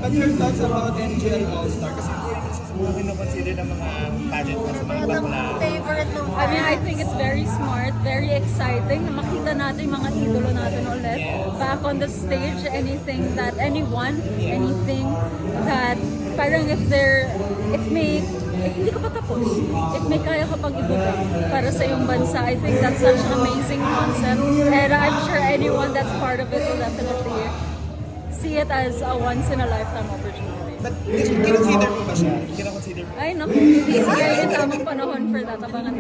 What your thoughts about NGL All-Star? Kasi po yung isa sa mga kinoconsider ng mga pageant pa sa mga bakla. Favorite mo. I mean, I think it's very smart, very exciting na makita natin yung mga idolo natin ulit back on the stage. Anything that anything that parang if hindi ka pa tapos, if may kaya ka pang ibuga para sa iyong bansa, I think that's such an amazing concept. And I'm sure anyone that's part of it will definitely see it as a once-in-a-lifetime opportunity. But kinonsider mo ba siya? Kinoconsider mo? Ay, naku, hindi yung tamang panahon for that. Abangan